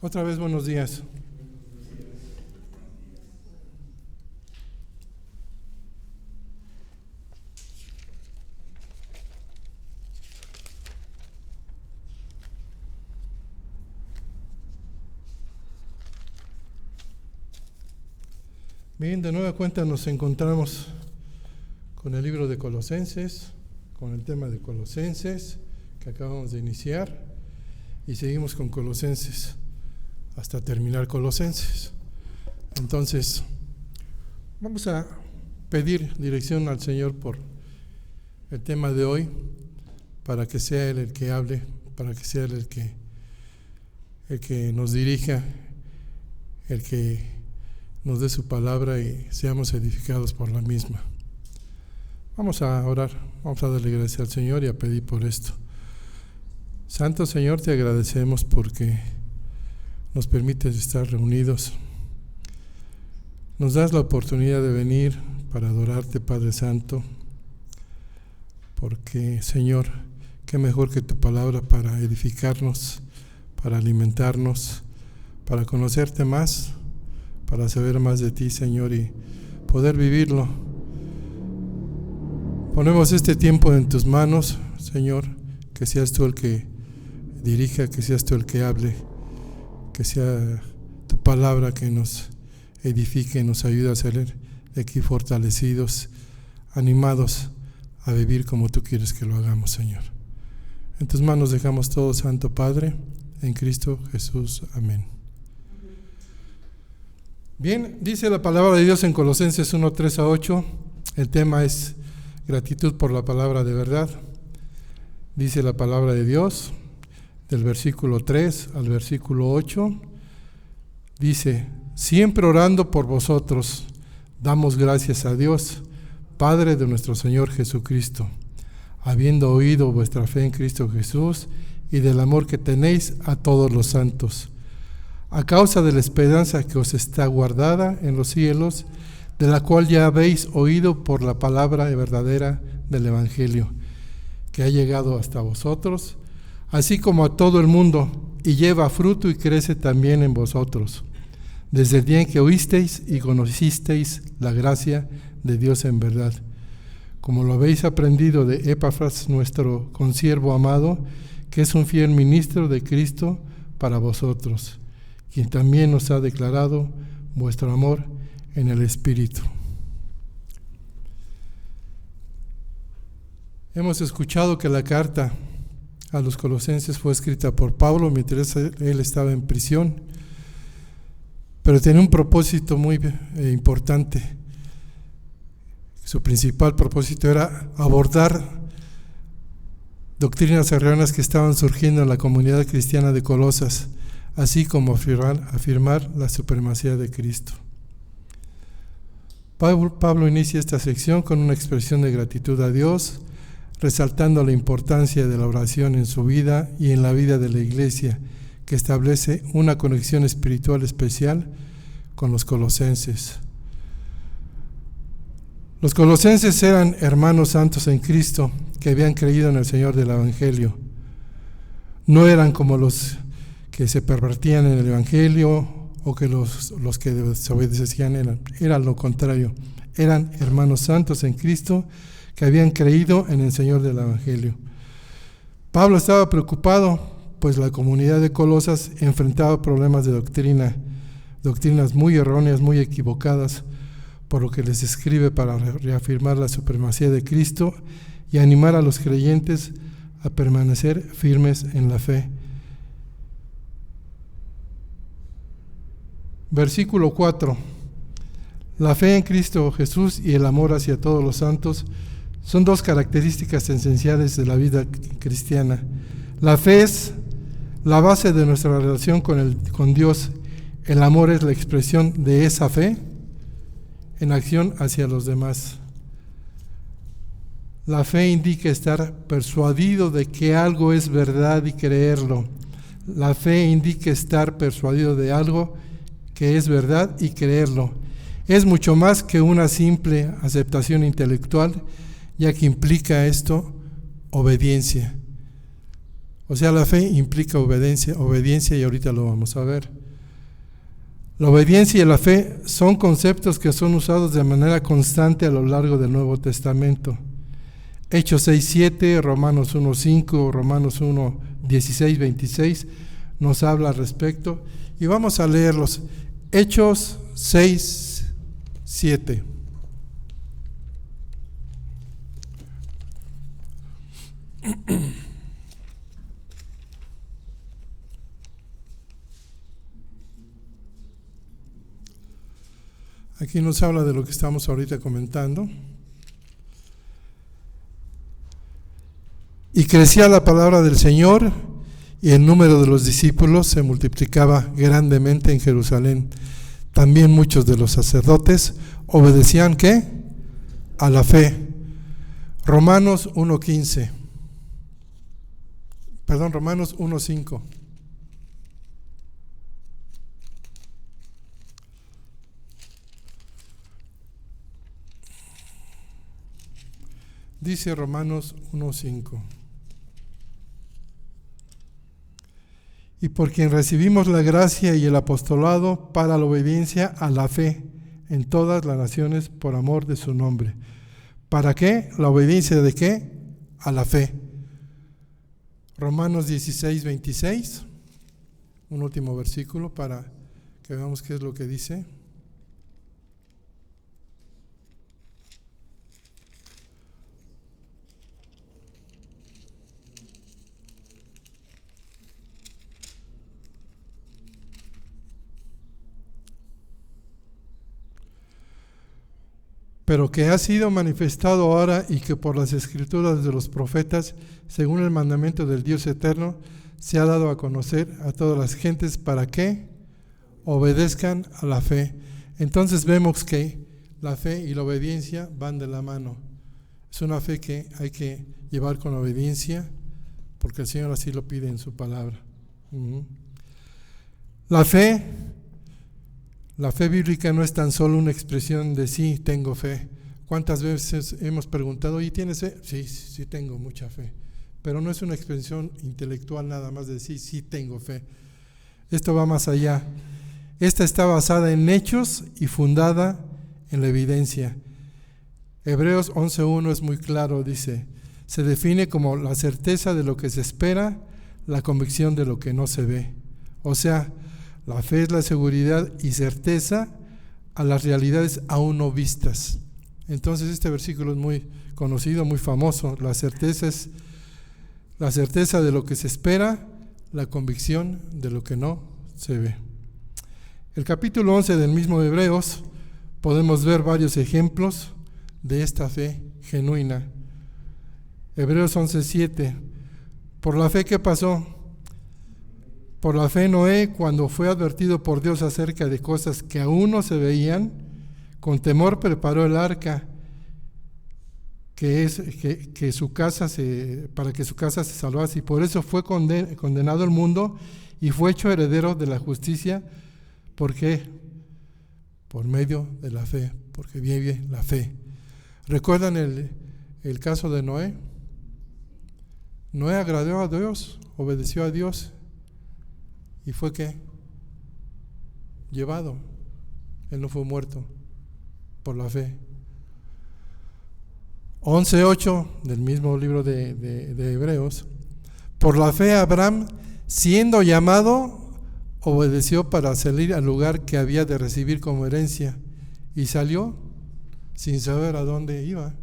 Otra vez buenos días. Bien, de nueva cuenta nos encontramos con el libro de Colosenses, con el tema de Colosenses que acabamos de iniciar, y seguimos con Colosenses hasta terminar Colosenses. Entonces, vamos a pedir dirección al Señor por el tema de hoy, para que sea Él el que hable, para que sea Él el que nos dirija, el que nos dé su palabra y seamos edificados por la misma. Vamos a orar, vamos a darle gracias al Señor y a pedir por esto. Santo Señor, te agradecemos porque nos permites estar reunidos. Nos das la oportunidad de venir para adorarte, Padre Santo, porque, Señor, qué mejor que tu palabra para edificarnos, para alimentarnos, para conocerte más, para saber más de ti, Señor, y poder vivirlo. Ponemos este tiempo en tus manos, Señor, que seas tú el que dirija, que seas tú el que hable, que sea tu palabra que nos edifique y nos ayude a salir de aquí fortalecidos, animados a vivir como tú quieres que lo hagamos, Señor. En tus manos dejamos todo, Santo Padre, en Cristo Jesús. Amén. Bien, dice la palabra de Dios en Colosenses 1, 3-8. El tema es gratitud por la palabra de verdad. Dice la palabra de Dios, del versículo 3 al versículo 8, dice: siempre orando por vosotros, damos gracias a Dios, Padre de nuestro Señor Jesucristo, habiendo oído vuestra fe en Cristo Jesús y del amor que tenéis a todos los santos, a causa de la esperanza que os está guardada en los cielos, de la cual ya habéis oído por la palabra verdadera del Evangelio, que ha llegado hasta vosotros, así como a todo el mundo, y lleva fruto y crece también en vosotros, desde el día en que oísteis y conocisteis la gracia de Dios en verdad, como lo habéis aprendido de Epafras, nuestro consiervo amado, que es un fiel ministro de Cristo para vosotros, quien también nos ha declarado vuestro amor en el Espíritu. Hemos escuchado que la carta a los Colosenses fue escrita por Pablo mientras él estaba en prisión, pero tenía un propósito muy importante. Su principal propósito era abordar doctrinas erróneas que estaban surgiendo en la comunidad cristiana de Colosas, así como afirmar la supremacía de Cristo. Pablo inicia esta sección con una expresión de gratitud a Dios, resaltando la importancia de la oración en su vida y en la vida de la iglesia, que establece una conexión espiritual especial con los colosenses. Los colosenses eran hermanos santos en Cristo que habían creído en el Señor del Evangelio. No eran como los que se pervertían en el Evangelio o que los que desobedecían, eran lo contrario. Eran hermanos santos en Cristo que habían creído en el Señor del Evangelio. Pablo estaba preocupado, pues la comunidad de Colosas enfrentaba problemas de doctrinas muy erróneas, muy equivocadas, por lo que les escribe para reafirmar la supremacía de Cristo y animar a los creyentes a permanecer firmes en la fe. Versículo 4. La fe en Cristo Jesús y el amor hacia todos los santos son dos características esenciales de la vida cristiana. La fe es la base de nuestra relación con Dios. El amor es la expresión de esa fe en acción hacia los demás. La fe indica estar persuadido de que algo es verdad y creerlo. La fe indica estar persuadido de algo que es verdad y creerlo. Es mucho más que una simple aceptación intelectual, ya que implica esto obediencia. O sea, la fe implica obediencia y ahorita lo vamos a ver. La obediencia y la fe son conceptos que son usados de manera constante a lo largo del Nuevo Testamento. Hechos 6:7, Romanos 1:5, Romanos 1:16, 26 nos habla al respecto. Y vamos a leerlos. Hechos 6:7. Aquí nos habla de lo que estamos ahorita comentando. Y crecía la palabra del Señor, y el número de los discípulos se multiplicaba grandemente en Jerusalén. También muchos de los sacerdotes obedecían, ¿qué? A la fe. Romanos 1:15. Romanos 1:5. Dice Romanos 1:5. Y por quien recibimos la gracia y el apostolado para la obediencia a la fe en todas las naciones por amor de su nombre. ¿Para qué? ¿La obediencia de qué? A la fe. Romanos 16:26. Un último versículo para que veamos qué es lo que dice. Pero que ha sido manifestado ahora y que por las escrituras de los profetas, según el mandamiento del Dios eterno, se ha dado a conocer a todas las gentes para que obedezcan a la fe. Entonces vemos que la fe y la obediencia van de la mano. Es una fe que hay que llevar con obediencia porque el Señor así lo pide en su palabra. La fe bíblica no es tan solo una expresión de sí, tengo fe. ¿Cuántas veces hemos preguntado, ¿y tienes fe? Sí, tengo mucha fe. Pero no es una expresión intelectual nada más de decir, sí, tengo fe. Esto va más allá. Esta está basada en hechos y fundada en la evidencia. Hebreos 11:1 es muy claro, dice, se define como la certeza de lo que se espera, la convicción de lo que no se ve. O sea, la fe es la seguridad y certeza a las realidades aún no vistas. Entonces este versículo es muy conocido, muy famoso. La certeza es la certeza de lo que se espera, la convicción de lo que no se ve. El capítulo 11 del mismo Hebreos podemos ver varios ejemplos de esta fe genuina. Hebreos 11:7. Por la fe, ¿qué pasó? Por la fe Noé, cuando fue advertido por Dios acerca de cosas que aún no se veían, con temor preparó el arca para que su casa se salvase, y por eso fue condenado el mundo y fue hecho heredero de la justicia. ¿Por qué? Por medio de la fe, porque vive la fe. ¿Recuerdan el caso de Noé? Noé agradó a Dios, obedeció a Dios, y fue ¿qué? Llevado. Él no fue muerto por la fe. 11:8 del mismo libro de Hebreos. Por la fe Abraham, siendo llamado, obedeció para salir al lugar que había de recibir como herencia, y salió sin saber a dónde iba,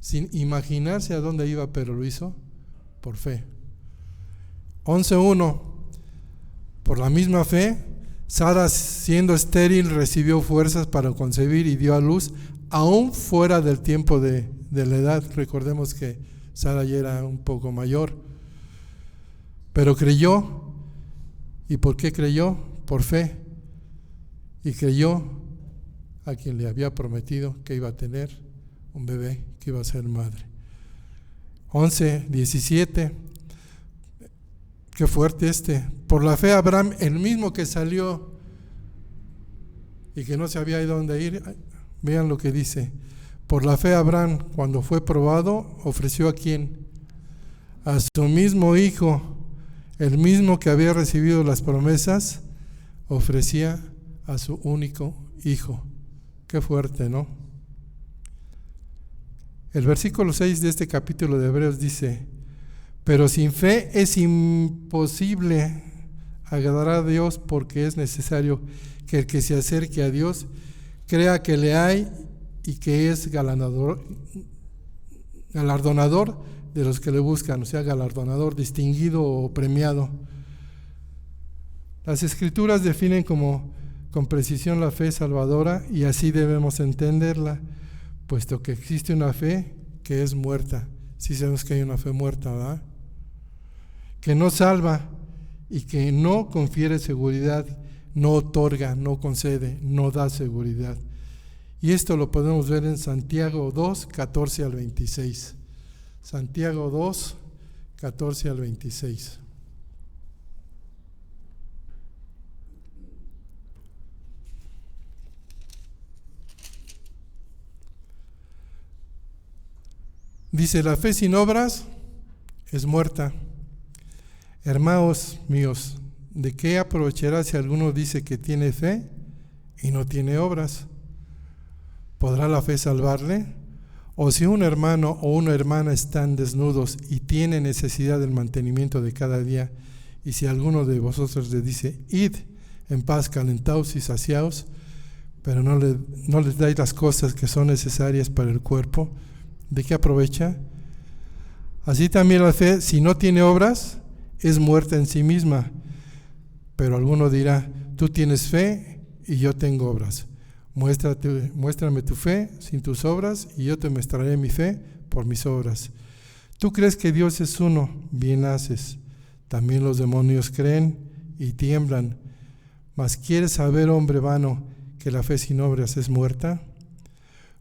sin imaginarse a dónde iba, pero lo hizo por fe. 11:1. Por la misma fe, Sara, siendo estéril, recibió fuerzas para concebir y dio a luz, aún fuera del tiempo de la edad. Recordemos que Sara ya era un poco mayor, pero creyó. ¿Y por qué creyó? Por fe. Y creyó a quien le había prometido que iba a tener un bebé, que iba a ser madre. 11:17. Qué fuerte Por la fe Abraham, el mismo que salió y que no sabía a dónde ir, vean lo que dice. Por la fe Abraham, cuando fue probado, ofreció ¿a quién? a su mismo Hijo, el mismo que había recibido las promesas, ofrecía a su único Hijo. Qué fuerte, ¿no? El versículo 6 de este capítulo de Hebreos dice: pero sin fe es imposible agradar a Dios, porque es necesario que el que se acerque a Dios crea que le hay y que es galardonador de los que le buscan, o sea, galardonador, distinguido o premiado. Las Escrituras definen con precisión la fe salvadora, y así debemos entenderla, puesto que existe una fe que es muerta. Sí sabemos que hay una fe muerta, ¿verdad? Que no salva y que no confiere seguridad, no otorga, no concede, no da seguridad. Y esto lo podemos ver en Santiago 2, 14 al 26. Santiago 2, 14 al 26. Dice: la fe sin obras es muerta. Hermanos míos, ¿de qué aprovechará si alguno dice que tiene fe y no tiene obras? ¿Podrá la fe salvarle? O si un hermano o una hermana están desnudos y tienen necesidad del mantenimiento de cada día, y si alguno de vosotros le dice: id en paz, calentaos y saciaos, pero no les dais las cosas que son necesarias para el cuerpo, ¿de qué aprovecha? Así también la fe, si no tiene obras, es muerta en sí misma. Pero alguno dirá: tú tienes fe y yo tengo obras. Muéstrame tu fe sin tus obras, y yo te mostraré mi fe por mis obras. Tú crees que Dios es uno, bien haces. También los demonios creen y tiemblan. Mas ¿quieres saber, hombre vano, que la fe sin obras es muerta?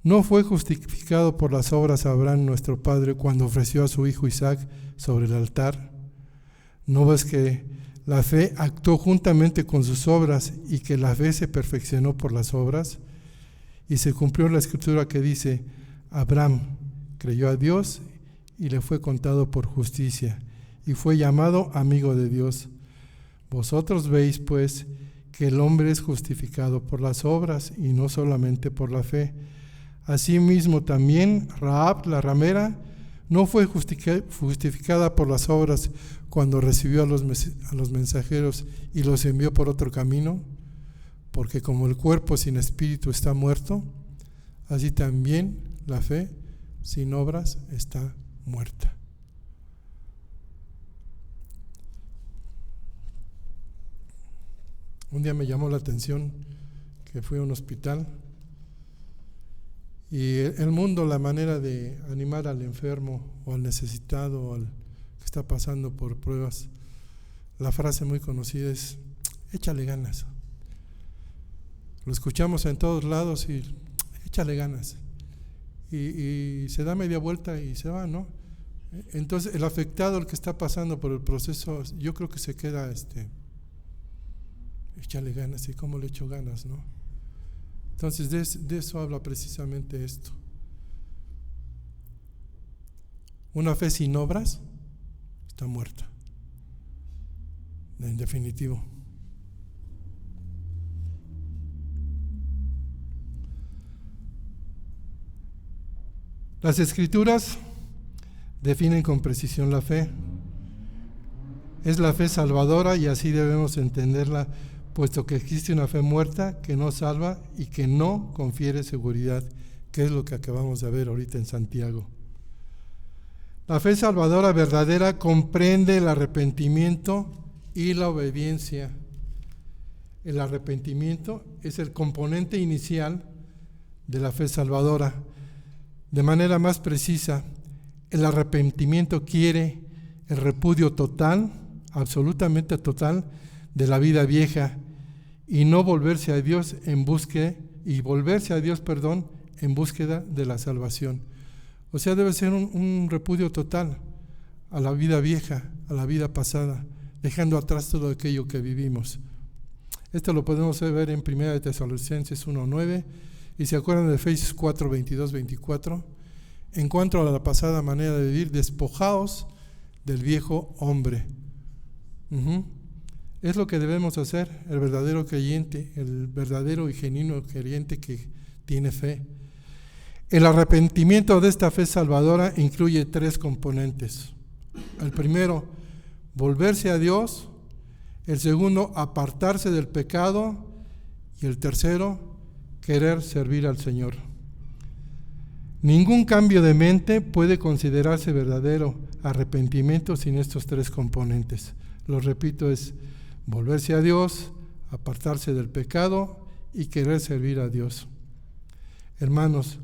¿No fue justificado por las obras Abraham nuestro padre cuando ofreció a su hijo Isaac sobre el altar? ¿No ves que la fe actuó juntamente con sus obras, y que la fe se perfeccionó por las obras? Y se cumplió la escritura que dice: Abraham creyó a Dios y le fue contado por justicia, y fue llamado amigo de Dios. Vosotros veis pues que el hombre es justificado por las obras y no solamente por la fe. Asimismo también Rahab la ramera no fue justificada por las obras cuando recibió a los mensajeros y los envió por otro camino, porque como el cuerpo sin espíritu está muerto, así también la fe sin obras está muerta. Un día me llamó la atención que fui a un hospital, y el mundo, la manera de animar al enfermo o al necesitado o al que está pasando por pruebas, la frase muy conocida es: échale ganas. Lo escuchamos en todos lados, y échale ganas. Y se da media vuelta y se va, ¿no? Entonces el afectado, el que está pasando por el proceso, yo creo que se queda échale ganas. ¿Y cómo le echo ganas, no? Entonces de eso habla precisamente esto. Una fe sin obras está muerta, en definitivo. Las Escrituras definen con precisión la fe. Es la fe salvadora, y así debemos entenderla, puesto que existe una fe muerta que no salva y que no confiere seguridad, que es lo que acabamos de ver ahorita en Santiago. La fe salvadora verdadera comprende el arrepentimiento y la obediencia. El arrepentimiento es el componente inicial de la fe salvadora. De manera más precisa, el arrepentimiento quiere el repudio total, absolutamente total, de la vida vieja, y no volverse a Dios en búsqueda de la salvación. O sea, debe ser un repudio total a la vida vieja, a la vida pasada, dejando atrás todo aquello que vivimos. Esto lo podemos ver en 1 Tesalonicenses 1:9, y se acuerdan de Efesios 4:22-24. En cuanto a la pasada manera de vivir, despojaos del viejo hombre. Es lo que debemos hacer el verdadero creyente, el verdadero y genuino creyente que tiene fe. El arrepentimiento de esta fe salvadora incluye 3 componentes. El primero, volverse a Dios. El segundo, apartarse del pecado. Y el tercero, querer servir al Señor. Ningún cambio de mente puede considerarse verdadero arrepentimiento sin estos 3 componentes. Lo repito, es volverse a Dios, apartarse del pecado y querer servir a Dios. Hermanos,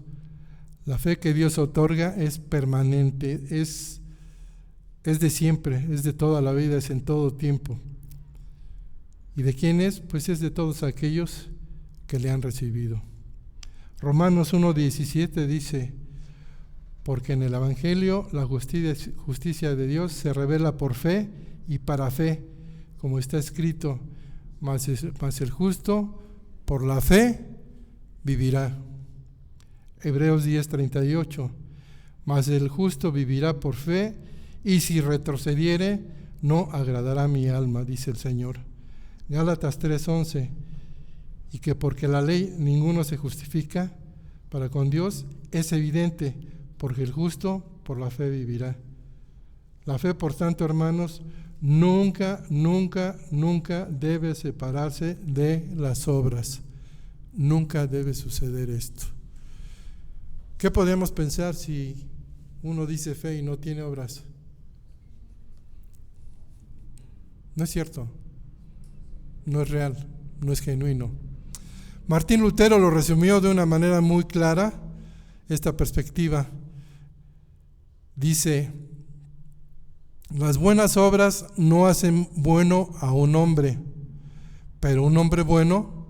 la fe que Dios otorga es permanente, es de siempre, es de toda la vida, es en todo tiempo. ¿Y de quién es? Pues es de todos aquellos que le han recibido. Romanos 1:17 dice: porque en el Evangelio la justicia de Dios se revela por fe y para fe, como está escrito, mas el justo por la fe vivirá. Hebreos 10:38, mas el justo vivirá por fe, y si retrocediere, no agradará mi alma, dice el Señor. Gálatas 3:11, y que porque la ley ninguno se justifica para con Dios, es evidente, porque el justo por la fe vivirá. La fe, por tanto, hermanos, nunca debe separarse de las obras. Nunca debe suceder esto. ¿Qué podemos pensar si uno dice fe y no tiene obras? No es cierto, no es real, no es genuino. Martín Lutero lo resumió de una manera muy clara, esta perspectiva. Dice: las buenas obras no hacen bueno a un hombre, pero un hombre bueno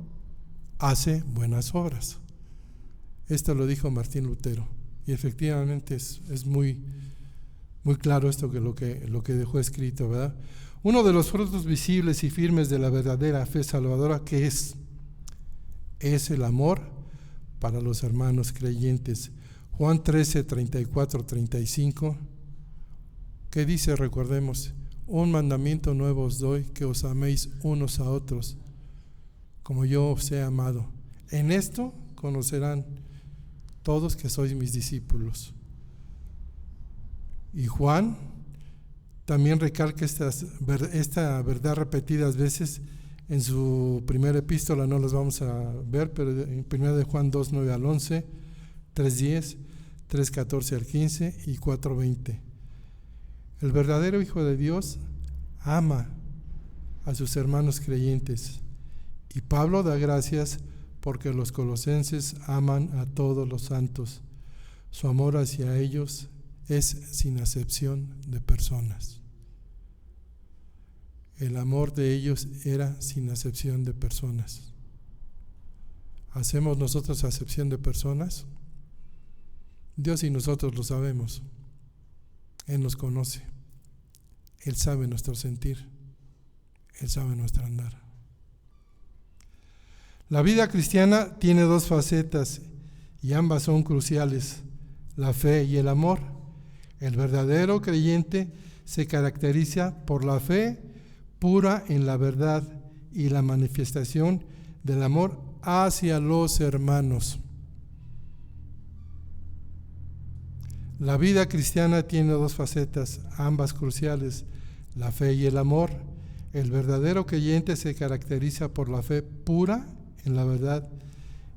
hace buenas obras. Esto lo dijo Martín Lutero, y efectivamente es muy claro esto que lo que dejó escrito, ¿verdad? Uno de los frutos visibles y firmes de la verdadera fe salvadora, ¿qué es? Es el amor para los hermanos creyentes. Juan 13:34-35, ¿qué dice? Recordemos: un mandamiento nuevo os doy, que os améis unos a otros, como yo os he amado. En esto conocerán todos que sois mis discípulos. Y Juan también recalca esta verdad repetidas veces en su primera epístola. No las vamos a ver, pero en 1 de Juan 2:9-11, 3:10, 3:14-15 y 4:20. El verdadero Hijo de Dios ama a sus hermanos creyentes, y Pablo da gracias porque los colosenses aman a todos los santos. Su amor hacia ellos es sin acepción de personas. El amor de ellos era sin acepción de personas. ¿Hacemos nosotros acepción de personas? Dios y nosotros lo sabemos. Él nos conoce. Él sabe nuestro sentir. Él sabe nuestro andar. La vida cristiana tiene 2 facetas y ambas son cruciales: la fe y el amor. El verdadero creyente se caracteriza por la fe pura en la verdad y la manifestación del amor hacia los hermanos. La vida cristiana tiene 2 facetas, ambas cruciales: la fe y el amor. El verdadero creyente se caracteriza por la fe pura en la verdad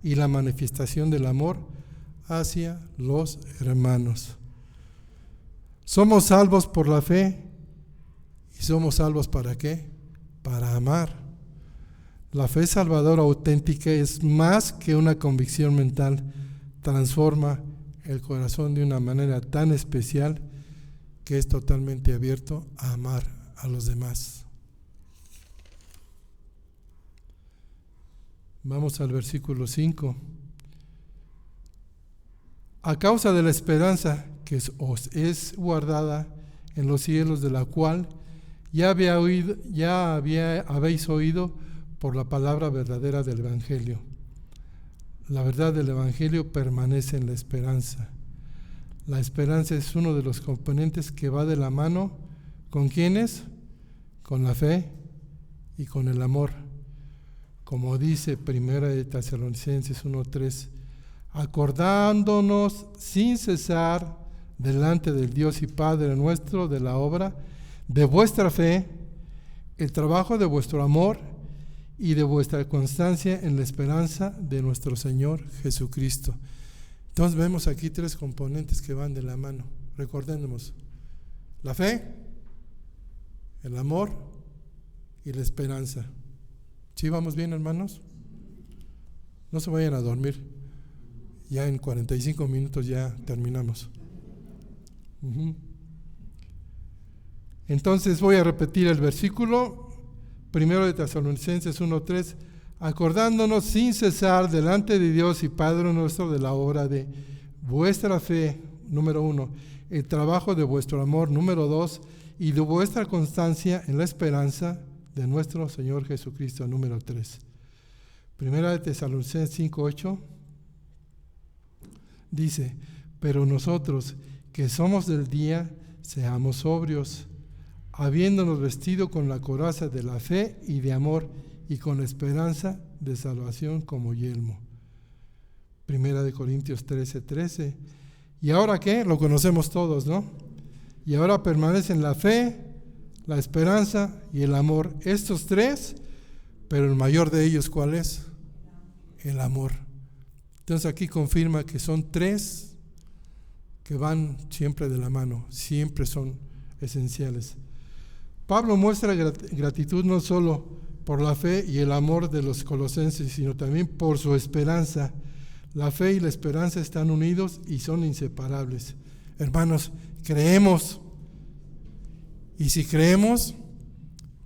y la manifestación del amor hacia los hermanos. Somos salvos por la fe. ¿Y somos salvos para qué? Para amar. La fe salvadora auténtica es más que una convicción mental. Transforma el corazón de una manera tan especial que es totalmente abierto a amar a los demás. Vamos al versículo 5. A causa de la esperanza que os es guardada en los cielos, de la cual ya habéis oído por la palabra verdadera del Evangelio. La verdad del Evangelio permanece en la esperanza. La esperanza es uno de los componentes que va de la mano ¿Con quiénes? Con la fe y con el amor. Como dice 1 Tesalonicenses 1:3, acordándonos sin cesar delante del Dios y Padre nuestro de la obra de vuestra fe, el trabajo de vuestro amor y de vuestra constancia en la esperanza de nuestro Señor Jesucristo. Entonces vemos aquí tres componentes que van de la mano. Recordemos: la fe, el amor y la esperanza. ¿Sí vamos bien, hermanos? No se vayan a dormir. Ya en 45 minutos ya terminamos. Entonces voy a repetir el versículo 1 Tesalonicenses 1:3, acordándonos sin cesar delante de Dios y Padre nuestro de la obra de vuestra fe, número 1, el trabajo de vuestro amor, número 2, y de vuestra constancia en la esperanza de nuestro Señor Jesucristo, número 3. 1 Tesalonicenses 5:8 dice: pero nosotros que somos del día, seamos sobrios, habiéndonos vestido con la coraza de la fe y de amor, y con la esperanza de salvación como yelmo. 1 Corintios 13:13. ¿Y ahora qué? Lo conocemos todos, ¿no? Y ahora permanecen la fe, la esperanza y el amor. Estos tres, pero el mayor de ellos, ¿cuál es? El amor. Entonces aquí confirma que son tres que van siempre de la mano, siempre son esenciales. Pablo muestra gratitud no solo por la fe y el amor de los colosenses, sino también por su esperanza. La fe y la esperanza están unidos y son inseparables. Hermanos, creemos. Y si creemos,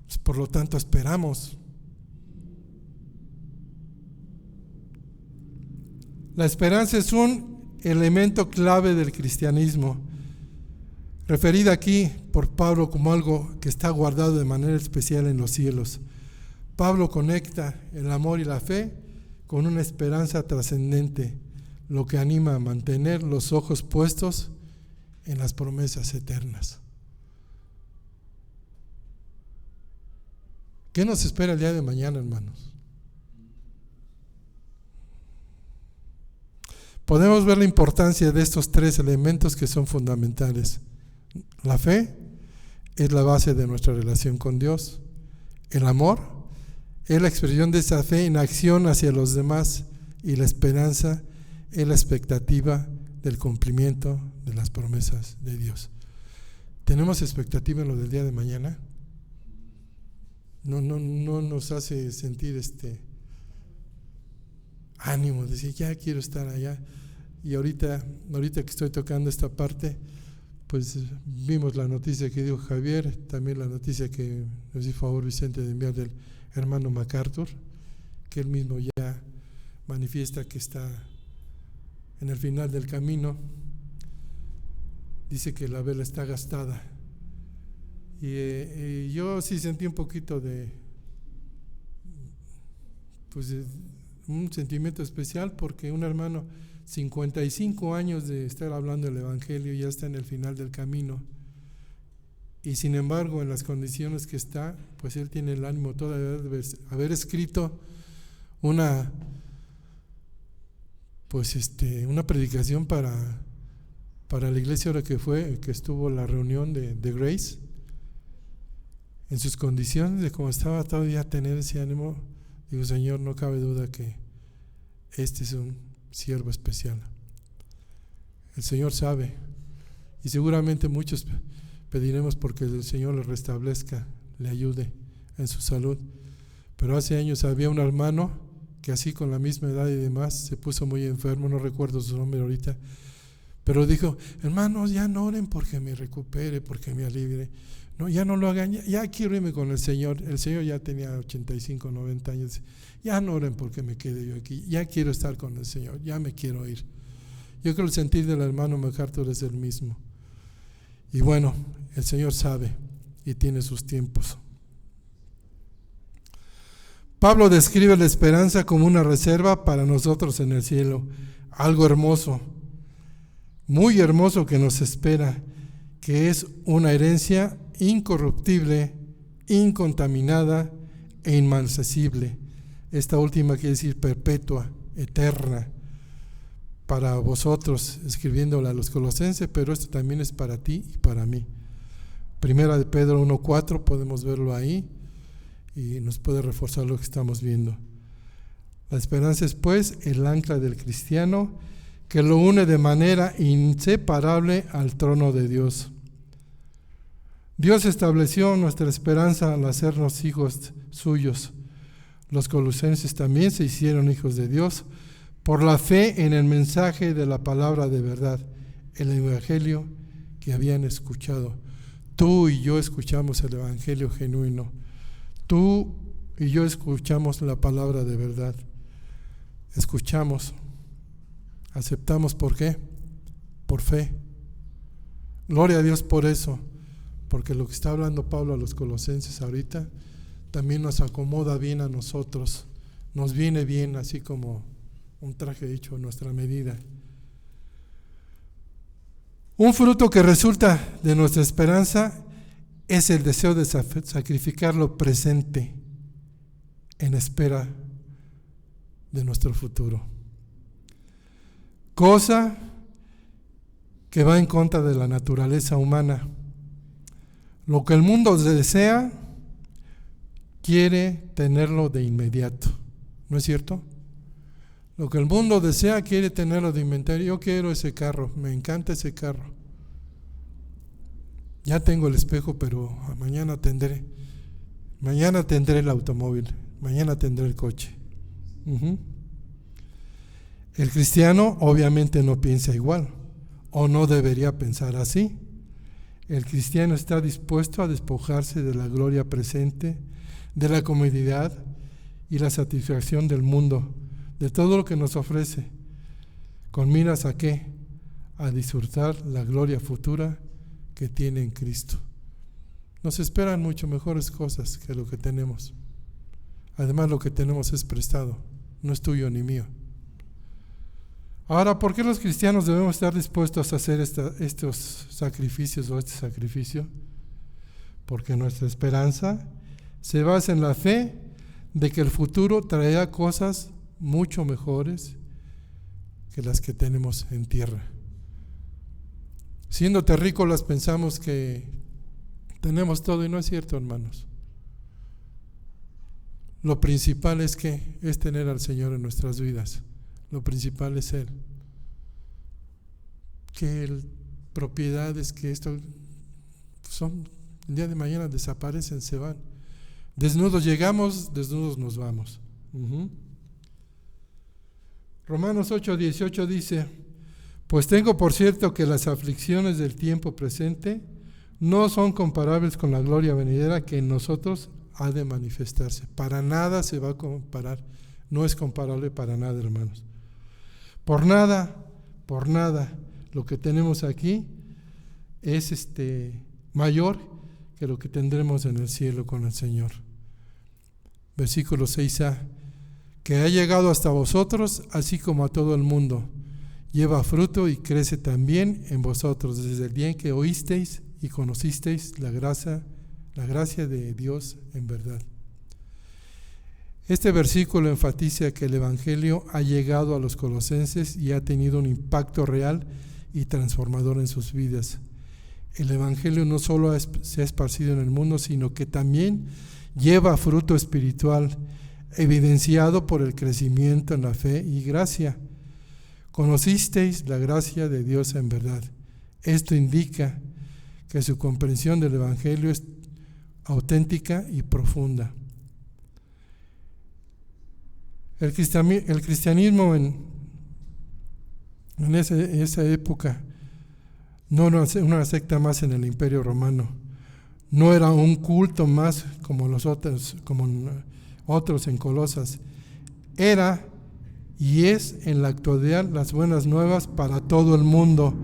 pues por lo tanto esperamos. La esperanza es un elemento clave del cristianismo, referida aquí por Pablo como algo que está guardado de manera especial en los cielos. Pablo conecta el amor y la fe con una esperanza trascendente, lo que anima a mantener los ojos puestos en las promesas eternas. ¿Qué nos espera el día de mañana, hermanos? Podemos ver la importancia de estos tres elementos que son fundamentales. La fe es la base de nuestra relación con Dios. El amor es la expresión de esa fe en acción hacia los demás, y la esperanza es la expectativa del cumplimiento de las promesas de Dios. ¿Tenemos expectativa en lo del día de mañana? No nos hace sentir ánimo, decir ya quiero estar allá. Y ahorita que estoy tocando esta parte, pues vimos la noticia que dio Javier, también la noticia que nos hizo favor Vicente de enviar del hermano MacArthur, que él mismo ya manifiesta que está en el final del camino. Dice que la vela está gastada. Y yo sí sentí un poquito de un sentimiento especial, porque un hermano, 55 años de estar hablando del Evangelio, ya está en el final del camino, y sin embargo en las condiciones que está, pues él tiene el ánimo todavía de haber escrito una predicación para la iglesia ahora que estuvo la reunión de Grace. En sus condiciones de cómo estaba, todavía tener ese ánimo. Digo, Señor, no cabe duda que este es un siervo especial. El Señor sabe, y seguramente muchos pediremos porque el Señor le restablezca, le ayude en su salud. Pero hace años había un hermano que así con la misma edad y demás se puso muy enfermo, no recuerdo su nombre ahorita, pero dijo: hermanos, ya no oren porque me recupere, porque me alivie. No, ya no lo hagan, ya quiero irme con el Señor. El Señor ya tenía 85, 90 años. Ya no oren porque me quede yo aquí, ya quiero estar con el Señor, ya me quiero ir. Yo creo que el sentir del hermano MacArthur es el mismo. Y bueno, el Señor sabe y tiene sus tiempos. Pablo describe la esperanza como una reserva para nosotros en el cielo, algo hermoso, muy hermoso que nos espera, que es una herencia incorruptible, incontaminada e inmarcesible. Esta última quiere decir perpetua, eterna, para vosotros, escribiéndole a los colosenses, pero esto también es para ti y para mí. Primera de Pedro 1:4, podemos verlo ahí y nos puede reforzar lo que estamos viendo. La esperanza es pues el ancla del cristiano que lo une de manera inseparable al trono de Dios. Dios estableció nuestra esperanza al hacernos hijos suyos. Los colosenses también se hicieron hijos de Dios por la fe en el mensaje de la palabra de verdad, el evangelio que habían escuchado. Tú y yo escuchamos el evangelio genuino. Tú y yo escuchamos la palabra de verdad. Escuchamos, aceptamos. ¿Por qué? Por fe. Gloria a Dios por eso, porque lo que está hablando Pablo a los colosenses ahorita también nos acomoda bien a nosotros, nos viene bien, así como un traje hecho a nuestra medida. Un fruto que resulta de nuestra esperanza es el deseo de sacrificar lo presente en espera de nuestro futuro, cosa que va en contra de la naturaleza humana. Lo que el mundo desea, quiere tenerlo de inmediato, ¿no es cierto? Lo que el mundo desea, quiere tenerlo de inmediato. Yo quiero ese carro, me encanta ese carro. Ya tengo el espejo, pero mañana tendré el automóvil, mañana tendré el coche. El cristiano obviamente no piensa igual, o no debería pensar así. El cristiano está dispuesto a despojarse de la gloria presente, de la comodidad y la satisfacción del mundo, de todo lo que nos ofrece, con miras a ¿qué? A disfrutar la gloria futura que tiene en Cristo. Nos esperan mucho mejores cosas que lo que tenemos. Además, lo que tenemos es prestado, no es tuyo ni mío. Ahora, ¿por qué los cristianos debemos estar dispuestos a hacer estos sacrificios o este sacrificio? Porque nuestra esperanza se basa en la fe de que el futuro traerá cosas mucho mejores que las que tenemos en tierra. Siendo terrícolas pensamos que tenemos todo y no es cierto, hermanos. Lo principal es tener al Señor en nuestras vidas. Lo principal es Él. Que propiedades que esto son, el día de mañana desaparecen, se van. Desnudos llegamos, desnudos nos vamos. Romanos 8:18 dice: pues tengo por cierto que las aflicciones del tiempo presente no son comparables con la gloria venidera que en nosotros ha de manifestarse. Para nada se va a comparar, no es comparable para nada, hermanos. Por nada, lo que tenemos aquí es mayor que lo que tendremos en el cielo con el Señor. Versículo 6a: que ha llegado hasta vosotros, así como a todo el mundo, lleva fruto y crece también en vosotros, desde el día en que oísteis y conocisteis la gracia de Dios en verdad. Este versículo enfatiza que el Evangelio ha llegado a los colosenses y ha tenido un impacto real y transformador en sus vidas. El Evangelio no solo se ha esparcido en el mundo, sino que también lleva fruto espiritual, evidenciado por el crecimiento en la fe y gracia. Conocisteis la gracia de Dios en verdad. Esto indica que su comprensión del Evangelio es auténtica y profunda. El cristianismo en esa época no era una secta más en el Imperio Romano, no era un culto más como los otros, como otros en Colosas. Era y es en la actualidad las buenas nuevas para todo el mundo.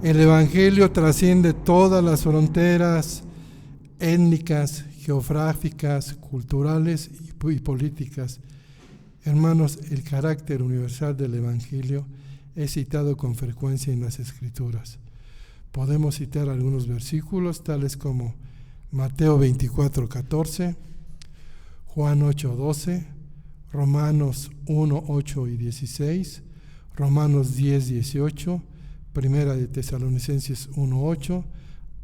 El Evangelio trasciende todas las fronteras étnicas, geográficas, culturales y políticas. Hermanos, el carácter universal del Evangelio es citado con frecuencia en las Escrituras. Podemos citar algunos versículos, tales como Mateo 24:14, Juan 8:12, Romanos 1:8 y 16, Romanos 10:18, Primera de Tesalonicenses 1:8,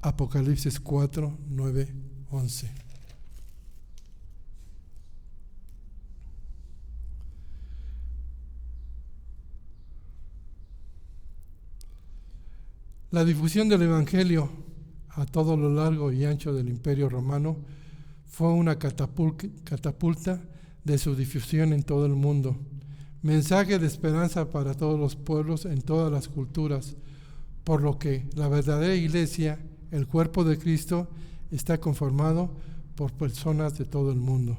Apocalipsis 4:9-11. La difusión del Evangelio a todo lo largo y ancho del Imperio Romano fue una catapulta de su difusión en todo el mundo. Mensaje de esperanza para todos los pueblos en todas las culturas, por lo que la verdadera iglesia, el cuerpo de Cristo, está conformado por personas de todo el mundo.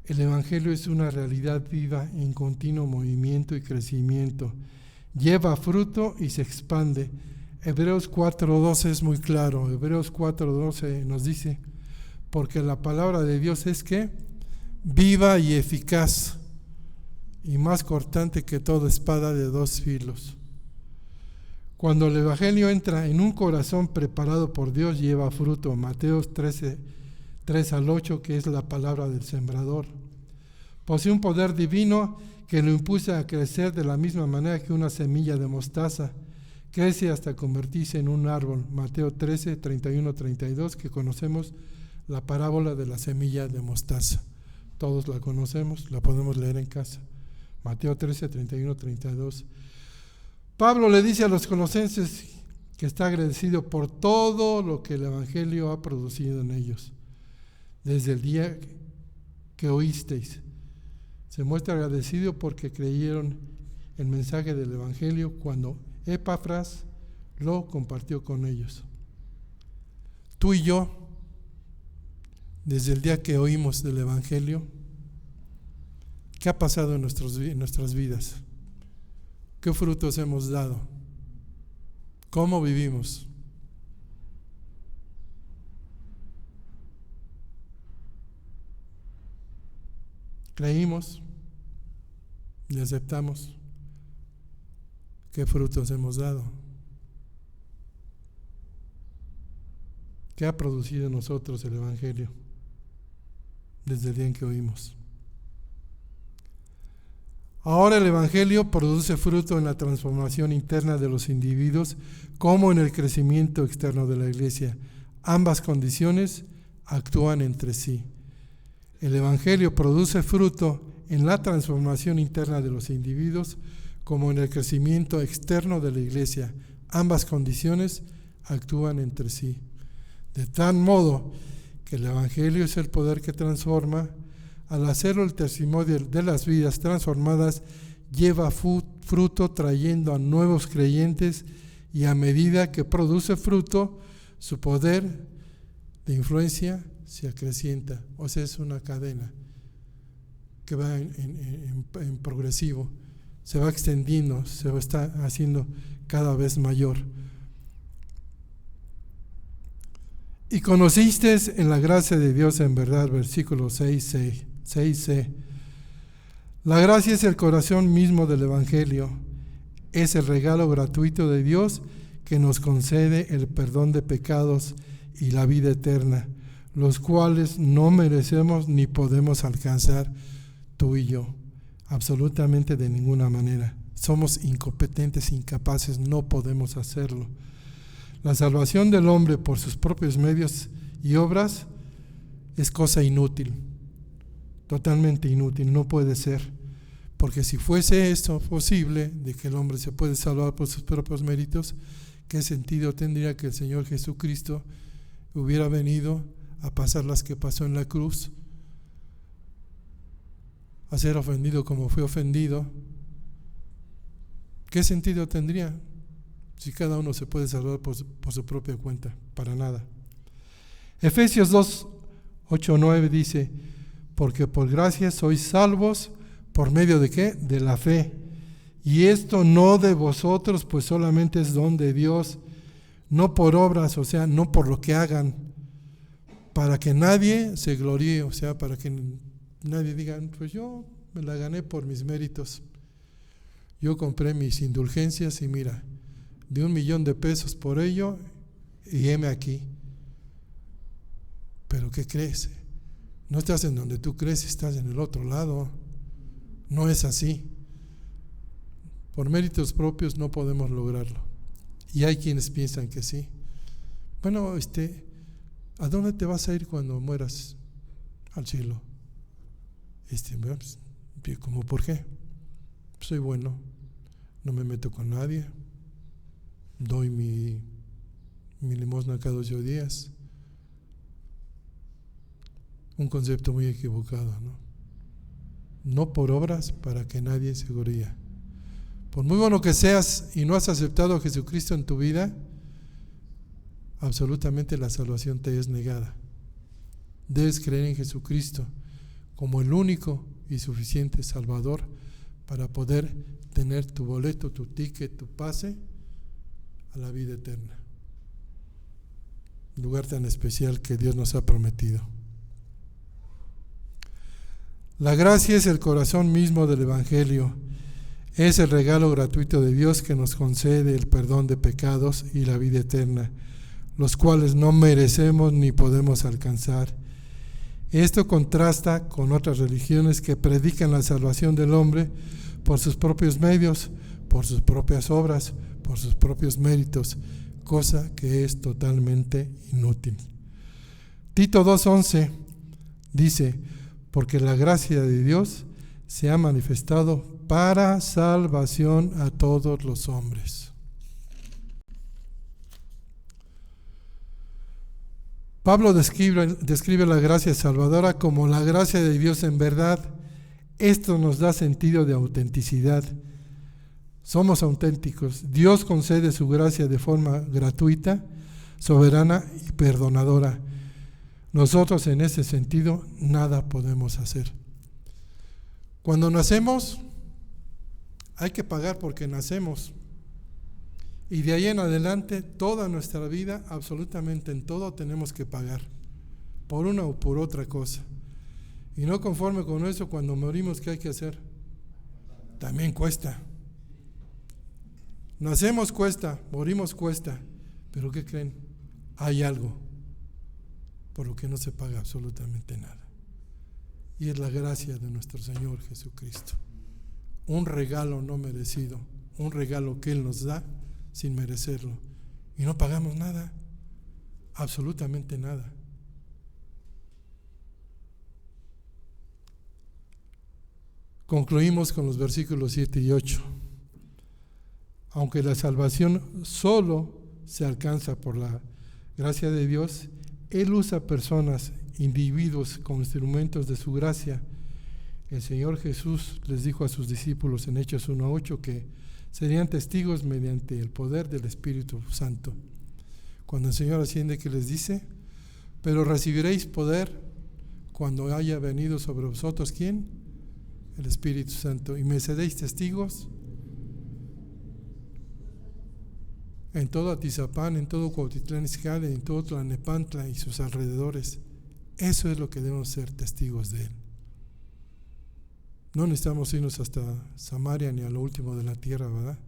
El Evangelio es una realidad viva en continuo movimiento y crecimiento. Lleva fruto y se expande. Hebreos 4:12 es muy claro. Hebreos 4:12 nos dice, porque la palabra de Dios es que viva y eficaz y más cortante que toda espada de dos filos. Cuando el Evangelio entra en un corazón preparado por Dios, lleva fruto. Mateo 13:3-8, que es la palabra del sembrador. Posee un poder divino que lo impulsa a crecer de la misma manera que una semilla de mostaza. Crece hasta convertirse en un árbol. Mateo 13:31-32, que conocemos la parábola de la semilla de mostaza. Todos la conocemos, la podemos leer en casa. Mateo 13:31-32. Pablo le dice a los colosenses que está agradecido por todo lo que el Evangelio ha producido en ellos. Desde el día que oísteis. Se muestra agradecido porque creyeron el mensaje del Evangelio cuando Epafras lo compartió con ellos. Tú y yo, desde el día que oímos del Evangelio, ¿qué ha pasado en nuestras vidas? ¿Qué frutos hemos dado? ¿Cómo vivimos? ¿Creímos y aceptamos? ¿Qué frutos hemos dado? ¿Qué ha producido en nosotros el Evangelio desde el día en que oímos? Ahora el Evangelio produce fruto en la transformación interna de los individuos como en el crecimiento externo de la iglesia. Ambas condiciones actúan entre sí. El Evangelio produce fruto en la transformación interna de los individuos como en el crecimiento externo de la iglesia. Ambas condiciones actúan entre sí. De tal modo que el Evangelio es el poder que transforma. Al hacerlo, el testimonio de las vidas transformadas lleva fruto, trayendo a nuevos creyentes, y a medida que produce fruto, su poder de influencia se acrecienta. O sea, es una cadena que va en progresivo, se va extendiendo, se va haciendo cada vez mayor. Y conocisteis en la gracia de Dios en verdad, versículo 6c. La gracia es el corazón mismo del Evangelio, es el regalo gratuito de Dios que nos concede el perdón de pecados y la vida eterna, los cuales no merecemos ni podemos alcanzar tú y yo, absolutamente de ninguna manera. Somos incompetentes, incapaces, no podemos hacerlo. La salvación del hombre por sus propios medios y obras es cosa inútil, totalmente inútil, no puede ser, porque si fuese esto posible, de que el hombre se puede salvar por sus propios méritos, ¿qué sentido tendría que el Señor Jesucristo hubiera venido a pasar las que pasó en la cruz, a ser ofendido como fue ofendido? ¿Qué sentido tendría si cada uno se puede salvar por su propia cuenta? Para nada. Efesios 2:8-9 dice: porque por gracia sois salvos, ¿por medio de qué? De la fe. Y esto no de vosotros, pues solamente es don de Dios, no por obras, o sea, no por lo que hagan, para que nadie se gloríe, o sea, para que nadie diga, pues yo me la gané por mis méritos. Yo compré mis indulgencias y mira, di $1,000,000 por ello y heme aquí. Pero ¿qué crees? No estás en donde tú crees, estás en el otro lado. No es así. Por méritos propios no podemos lograrlo. Y hay quienes piensan que sí. Bueno, ¿a dónde te vas a ir cuando mueras? Al cielo. ¿Cómo por qué? Soy bueno, no me meto con nadie, doy mi limosna cada 8 días. Un concepto muy equivocado, ¿no? No por obras para que nadie se gloríe. Por muy bueno que seas y no has aceptado a Jesucristo en tu vida, absolutamente la salvación te es negada. Debes creer en Jesucristo como el único y suficiente Salvador para poder tener tu boleto, tu ticket, tu pase a la vida eterna. Lugar tan especial que Dios nos ha prometido. La gracia es el corazón mismo del Evangelio. Es el regalo gratuito de Dios que nos concede el perdón de pecados y la vida eterna, los cuales no merecemos ni podemos alcanzar. Esto contrasta con otras religiones que predican la salvación del hombre por sus propios medios, por sus propias obras, por sus propios méritos, cosa que es totalmente inútil. Tito 2:11 dice: porque la gracia de Dios se ha manifestado para salvación a todos los hombres. Pablo describe la gracia salvadora como la gracia de Dios en verdad. Esto nos da sentido de autenticidad. Somos auténticos. Dios concede su gracia de forma gratuita, soberana y perdonadora. Nosotros en ese sentido nada podemos hacer. Cuando nacemos, hay que pagar porque nacemos. Y de ahí en adelante, toda nuestra vida, absolutamente en todo, tenemos que pagar, por una o por otra cosa. Y no conforme con eso, cuando morimos, ¿qué hay que hacer? También cuesta. Nacemos cuesta, morimos cuesta, pero ¿qué creen? Hay algo por lo que no se paga absolutamente nada. Y es la gracia de nuestro Señor Jesucristo. Un regalo no merecido, un regalo que Él nos da sin merecerlo. Y no pagamos nada, absolutamente nada. Concluimos con los versículos 7 y 8. Aunque la salvación solo se alcanza por la gracia de Dios, Él usa personas, individuos como instrumentos de su gracia. El Señor Jesús les dijo a sus discípulos en Hechos 1:8 que serían testigos mediante el poder del Espíritu Santo. Cuando el Señor asciende, ¿qué les dice? Pero recibiréis poder cuando haya venido sobre vosotros, ¿quién? El Espíritu Santo. Y me seréis testigos en todo Atizapán, en todo Cuautitlán Izcalli, en todo Tlalnepantla y sus alrededores. Eso es lo que debemos ser testigos de Él. No necesitamos irnos hasta Samaria ni a lo último de la tierra, ¿verdad?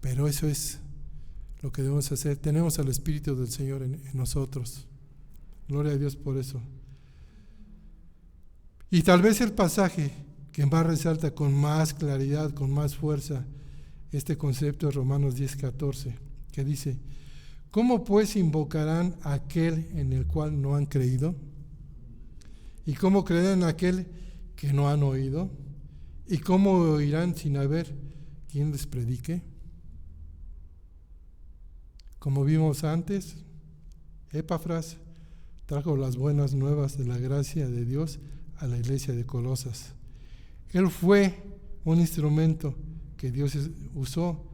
Pero eso es lo que debemos hacer. Tenemos al Espíritu del Señor en nosotros. Gloria a Dios por eso. Y tal vez el pasaje que más resalta con más claridad, con más fuerza, este concepto es Romanos 10:14, que dice: ¿cómo pues invocarán a aquel en el cual no han creído? ¿Y cómo creerán en aquel que no han oído? ¿Y cómo oirán sin haber quien les predique? Como vimos antes, Epafras trajo las buenas nuevas de la gracia de Dios a la iglesia de Colosas. Él fue un instrumento que Dios usó.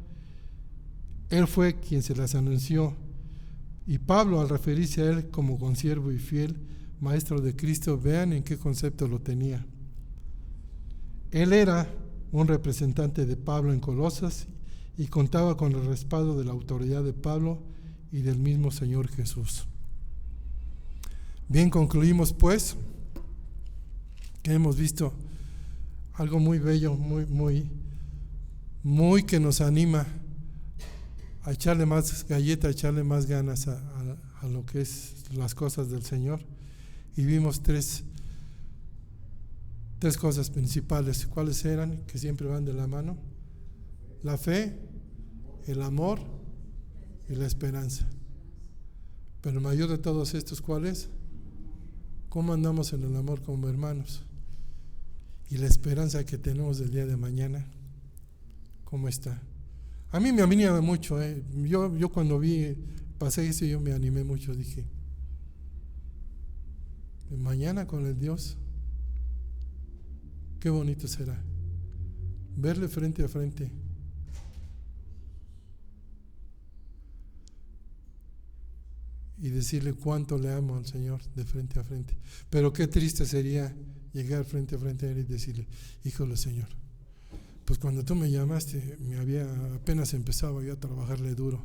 Él fue quien se las anunció. Y Pablo, al referirse a él como consiervo y fiel maestro de Cristo, vean en qué concepto lo tenía. Él era un representante de Pablo en Colosas y contaba con el respaldo de la autoridad de Pablo y del mismo Señor Jesús. Bien, concluimos pues que hemos visto algo muy bello, muy que nos anima a echarle más galleta, a echarle más ganas a a lo que es las cosas del Señor, y vimos tres cosas principales. ¿Cuáles eran? Que siempre van de la mano: la fe, el amor y la esperanza. Pero el mayor de todos estos, ¿cuál es? ¿Cómo andamos en el amor como hermanos? Y la esperanza que tenemos del día de mañana, ¿cómo está? A mí me anima mucho. Yo cuando pasé eso, yo me animé mucho. Dije, mañana con el Dios, qué bonito será verle frente a frente. Y decirle cuánto le amo al Señor de frente a frente. Pero qué triste sería llegar frente a frente a Él y decirle: híjole, Señor, pues cuando tú me llamaste, apenas empezaba yo a trabajarle duro.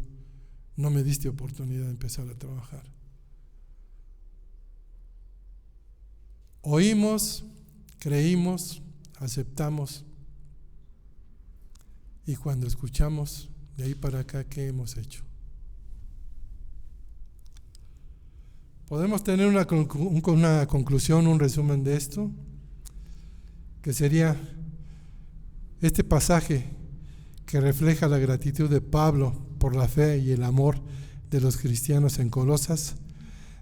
No me diste oportunidad de empezar a trabajar. Oímos, creímos, aceptamos. Y cuando escuchamos, de ahí para acá, ¿qué hemos hecho? Podemos tener una conclusión, un resumen de esto, que sería este pasaje que refleja la gratitud de Pablo por la fe y el amor de los cristianos en Colosas.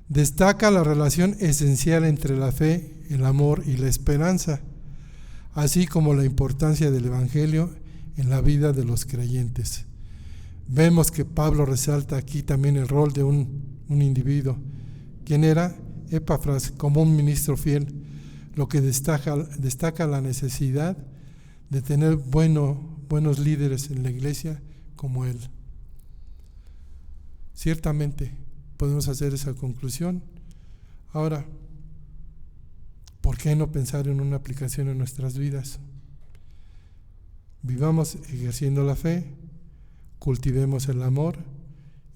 Destaca la relación esencial entre la fe, el amor y la esperanza, así como la importancia del Evangelio en la vida de los creyentes. Vemos que Pablo resalta aquí también el rol de un individuo. ¿Quién era? Epafras, como un ministro fiel, lo que destaca la necesidad de tener buenos líderes en la iglesia como él. Ciertamente podemos hacer esa conclusión. Ahora, ¿por qué no pensar en una aplicación en nuestras vidas? Vivamos ejerciendo la fe, cultivemos el amor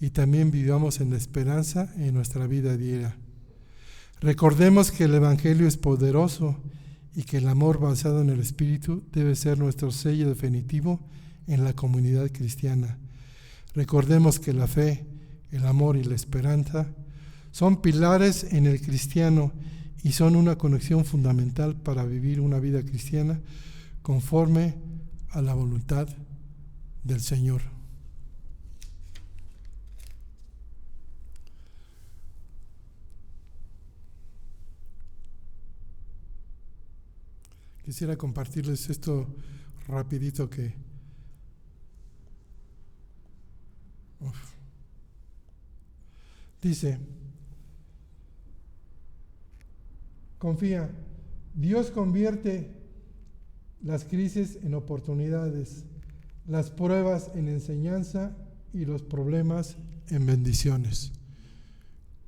y también vivamos en la esperanza en nuestra vida diaria. Recordemos que el Evangelio es poderoso y que el amor basado en el Espíritu debe ser nuestro sello definitivo en la comunidad cristiana. Recordemos que la fe, el amor y la esperanza son pilares en el cristiano y son una conexión fundamental para vivir una vida cristiana conforme a la voluntad del Señor. Quisiera compartirles esto rapidito dice: confía, Dios convierte las crisis en oportunidades, las pruebas en enseñanza y los problemas en bendiciones.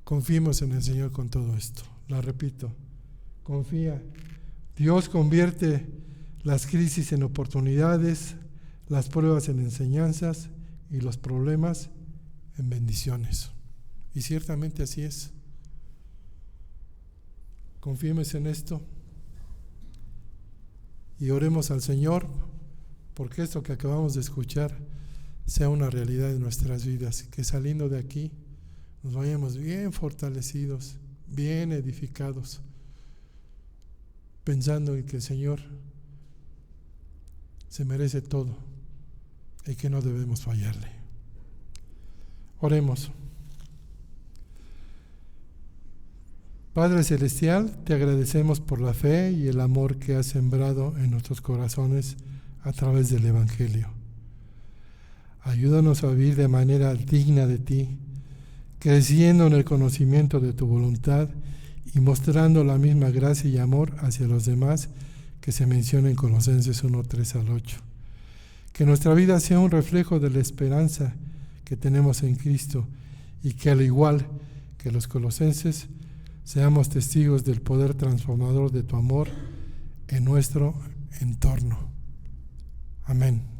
Confiemos en el Señor con todo esto. La repito: confía, Dios convierte las crisis en oportunidades, las pruebas en enseñanzas y los problemas en bendiciones. Y ciertamente así es. Confiemos en esto y oremos al Señor porque esto que acabamos de escuchar sea una realidad en nuestras vidas, que saliendo de aquí nos vayamos bien fortalecidos, bien edificados, pensando en que el Señor se merece todo y que no debemos fallarle. Oremos. Padre Celestial, te agradecemos por la fe y el amor que has sembrado en nuestros corazones a través del Evangelio. Ayúdanos a vivir de manera digna de ti, creciendo en el conocimiento de tu voluntad y mostrando la misma gracia y amor hacia los demás que se menciona en Colosenses 1:3-8. Que nuestra vida sea un reflejo de la esperanza que tenemos en Cristo y que, al igual que los colosenses, seamos testigos del poder transformador de tu amor en nuestro entorno. Amén.